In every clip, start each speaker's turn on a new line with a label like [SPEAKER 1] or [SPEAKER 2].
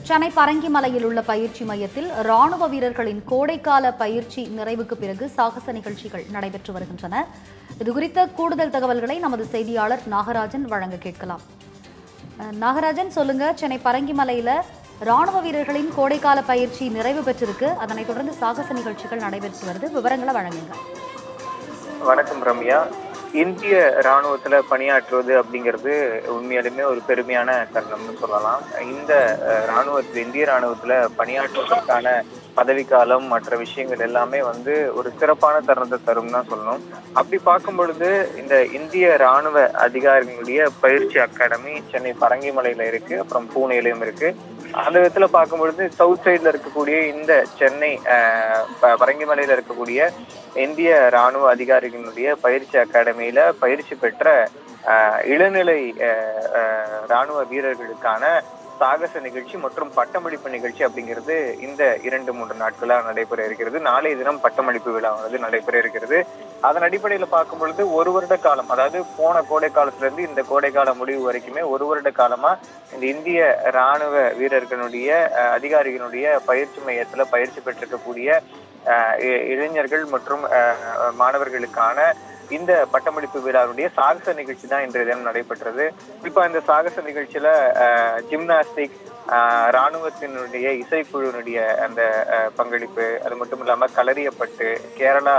[SPEAKER 1] சென்னை பரங்கிமலையில் உள்ள பயிற்சி மையத்தில் ராணுவ வீரர்களின் கோடைக்கால பயிற்சி நிறைவுக்கு பிறகு சாகச நிகழ்ச்சிகள் நடைபெற்று வருகின்றன. இதுகுறித்த கூடுதல் தகவல்களை நமது செய்தியாளர் நாகராஜன் வழங்க கேட்கலாம். நாகராஜன், சொல்லுங்க. சென்னை பரங்கிமலையில ராணுவ வீரர்களின் கோடைக்கால பயிற்சி நிறைவு பெற்றிருக்கு. அதனைத் தொடர்ந்து சாகச நிகழ்ச்சிகள் நடைபெற்று வருது. விவரங்களை வழங்குங்க.
[SPEAKER 2] வணக்கம் ரம்யா. இந்திய ராணுவத்துல பணியாற்றுவது அப்படிங்கிறது உண்மையாலுமே ஒரு பெருமையான தருணம்னு சொல்லலாம். இந்த இந்திய ராணுவத்துல பணியாற்றுவதற்கான பதவிக்காலம் மற்ற விஷயங்கள் எல்லாமே ஒரு சிறப்பான தருணத்தை தரும் தான் சொல்லணும். அப்படி பார்க்கும் பொழுது இந்த இந்திய ராணுவ அதிகாரிகளுடைய பயிற்சி அகாடமி சென்னை பரங்கிமலையில இருக்கு, அப்புறம் பூனேலையும் இருக்கு. அந்த விதத்துல பார்க்கும் பொழுது சவுத் சைட்ல இருக்கக்கூடிய இந்த சென்னை பரங்கிமலையில இருக்கக்கூடிய இந்திய ராணுவ அதிகாரிகளுடைய பயிற்சி அகாடமியில பயிற்சி பெற்ற இளநிலை ராணுவ வீரர்களுக்கான சாகச நிகழ்ச்சி மற்றும் பட்டமளிப்பு நிகழ்ச்சி அப்படிங்கிறது இந்த 2-3 நாட்களா நடைபெற இருக்கிறது. நாளைய தினம் பட்டமளிப்பு விழாவானது நடைபெற இருக்கிறது. அதன் அடிப்படையில பார்க்கும் பொழுது 1 வருட காலம், அதாவது போன கோடை காலத்துல இருந்து இந்த கோடை கால முடிவு வரைக்குமே 1 வருட காலமா இந்த இந்திய ராணுவ வீரர்களுடைய அதிகாரிகளுடைய பயிற்சி மையத்துல பயிற்சி பெற்றிருக்கக்கூடிய இளைஞர்கள் மற்றும் மாணவர்களுக்கான இந்த பட்டமளிப்பு விழாவுடைய சாகச நிகழ்ச்சி தான் இன்றைய தினம் நடைபெற்றது. குறிப்பா இந்த சாகச நிகழ்ச்சியில ஜிம்னாஸ்டிக், ராணுவத்தினுடைய இசைக்குழுவினுடைய அந்த பங்களிப்பு, அது மட்டும் இல்லாம களறியப்பட்டு, கேரளா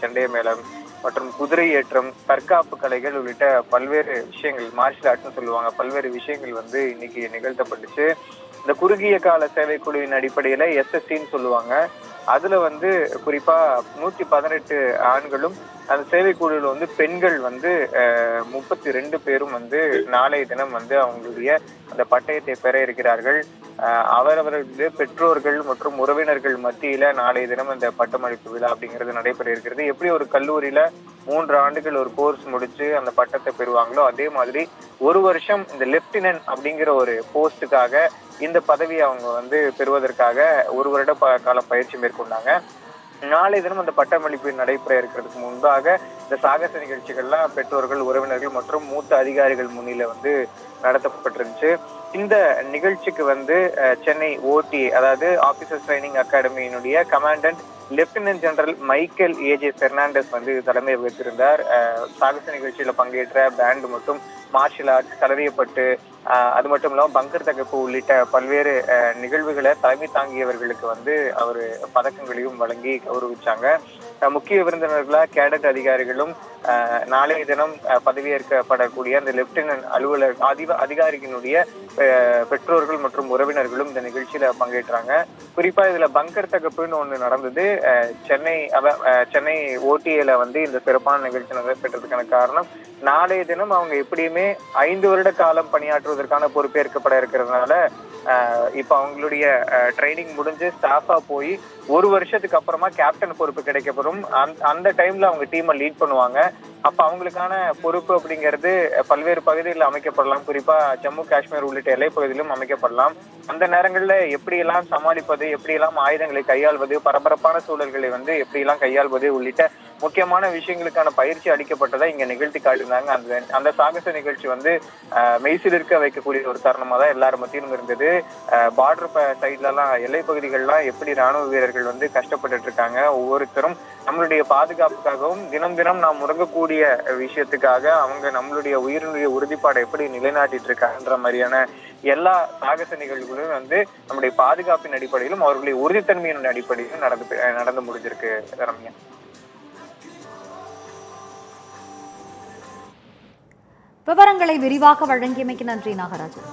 [SPEAKER 2] செண்டை மேளம் மற்றும் குதிரை ஏற்றம், தற்காப்பு கலைகள் உள்ளிட்ட பல்வேறு விஷயங்கள், மார்ஷல் ஆர்ட்ஸ்னு சொல்லுவாங்க, பல்வேறு விஷயங்கள் இன்னைக்கு நிகழ்த்தப்பட்டுச்சு. இந்த குறுகிய கால சேவை குழுவின் அடிப்படையில SSCன்னு சொல்லுவாங்க. அதுல குறிப்பா 118 ஆண்களும் அந்த சேவை குழுவில் பெண்கள் 32 பேரும் நாளைய தினம் அவங்களுடைய அந்த பட்டயத்தை பெற இருக்கிறார்கள். அவரவர்களுடைய பெற்றோர்கள் மற்றும் உறவினர்கள் மத்தியில நாளைய தினம் அந்த பட்டமளிப்பு விழா அப்படிங்கிறது நடைபெற இருக்கிறது. எப்படி ஒரு கல்லூரியில 3 ஆண்டுகள் ஒரு கோர்ஸ் முடிச்சு அந்த பட்டத்தை பெறுவாங்களோ, அதே மாதிரி 1 வருஷம் இந்த லெப்டினன்ட் அப்படிங்கிற ஒரு போஸ்டுக்காக இந்த பதவியை அவங்க பெறுவதற்காக 1 வருட காலம் பயிற்சி மேற்கொண்டாங்க. நாளை தினம் அந்த பட்டமளிப்பு நடைபெற இருக்கிறதுக்கு முன்பாக இந்த சாகச நிகழ்ச்சிகள்லாம் பெற்றோர்கள், உறவினர்கள் மற்றும் மூத்த அதிகாரிகள் முன்னில நடத்தப்பட்டிருந்துச்சு. இந்த நிகழ்ச்சிக்கு சென்னை OTA, அதாவது ஆபீசர்ஸ் ட்ரைனிங் அகாடமியினுடைய commandant lieutenant general Michael AJ Fernandes தலைமை வகித்திருந்தார். சாகச நிகழ்ச்சியில பங்கேற்ற பேண்ட் மற்றும் மார்ஷல் ஆர்ட்ஸ், களறியப்பட்டு, அது மட்டும் இல்லாம பங்கர் தகப்பு உள்ளிட்ட பல்வேறு நிகழ்வுகளை தலைமை தாங்கியவர்களுக்கு அவர் பதக்கங்களையும் வழங்கி கௌரவிச்சாங்க. முக்கிய விருந்தினர்களா கேடட் அதிகாரிகளும் நாளைய தினம் பதவியேற்கப்படக்கூடிய அந்த லெப்டினன்ட் அலுவலர் அதிகாரிகளுடைய பெற்றோர்கள் மற்றும் உறவினர்களும் இந்த நிகழ்ச்சியில பங்கேற்றாங்க. குறிப்பா இதுல பங்கர் தகப்புன்னு ஒண்ணு நடந்தது. சென்னை OTA இந்த சிறப்பான நிகழ்ச்சி நடைபெற்றதுக்கான காரணம், நாளைய தினம் அவங்க எப்படியுமே 5 வருட காலம் பணியாற்றுவதற்கான பொறுப்பேற்கப்பட இருக்கிறதுனால இப்ப அவங்களுடைய ட்ரைனிங் முடிஞ்சு ஸ்டாஃபா போய் 1 வருஷத்துக்கு அப்புறமா கேப்டன் பொறுப்பு கிடைக்கப்படும். அந்த டைம்ல அவங்க டீமை லீட் பண்ணுவாங்க. அப்ப அவங்களுக்கான பொறுப்பு அப்படிங்கிறது பல்வேறு பகுதிகளில் அமைக்கப்படலாம். குறிப்பா ஜம்மு காஷ்மீர் உள்ளிட்ட எல்லை பகுதியிலும் அமைக்கப்படலாம். அந்த நேரங்கள்ல எப்படியெல்லாம் சமாளிப்பது, எப்படியெல்லாம் ஆயுதங்களை கையாள்வது, பரபரப்பான சூழல்களை எப்படியெல்லாம் கையாள்வது உள்ளிட்ட முக்கியமான விஷயங்களுக்கான பயிற்சி அளிக்கப்பட்டதை இங்க நிகழ்த்தி காட்டியிருந்தாங்க. அந்த சாகச நிகழ்ச்சி மெய்சிலிருக்க வைக்கக்கூடிய ஒரு தருணமா தான் எல்லாரும் மத்தியிலும் இருந்தது. பார்டர் சைட்ல எல்லாம், எல்லை பகுதிகள்லாம் எப்படி ராணுவ வீரர்கள் கஷ்டப்பட்டு இருக்காங்க. ஒவ்வொருத்தரும் நம்மளுடைய பாதுகாப்புக்காகவும் தினம் தினம் நாம் முறங்கக்கூடிய விஷயத்துக்காக அவங்க நம்மளுடைய உயிரினுடைய உறுதிப்பாடை எப்படி நிலைநாட்டிட்டு இருக்காங்கன்ற மாதிரியான எல்லா சாகச நிகழ்வுகளும் நம்முடைய பாதுகாப்பின் அடிப்படையிலும் அவர்களுடைய உறுதித்தன்மையின் அடிப்படையிலும் நடந்து முடிஞ்சிருக்கு ரம்யா.
[SPEAKER 1] விவரங்களை விரிவாக வழங்கியமைக்கு நன்றி நாகராஜன்.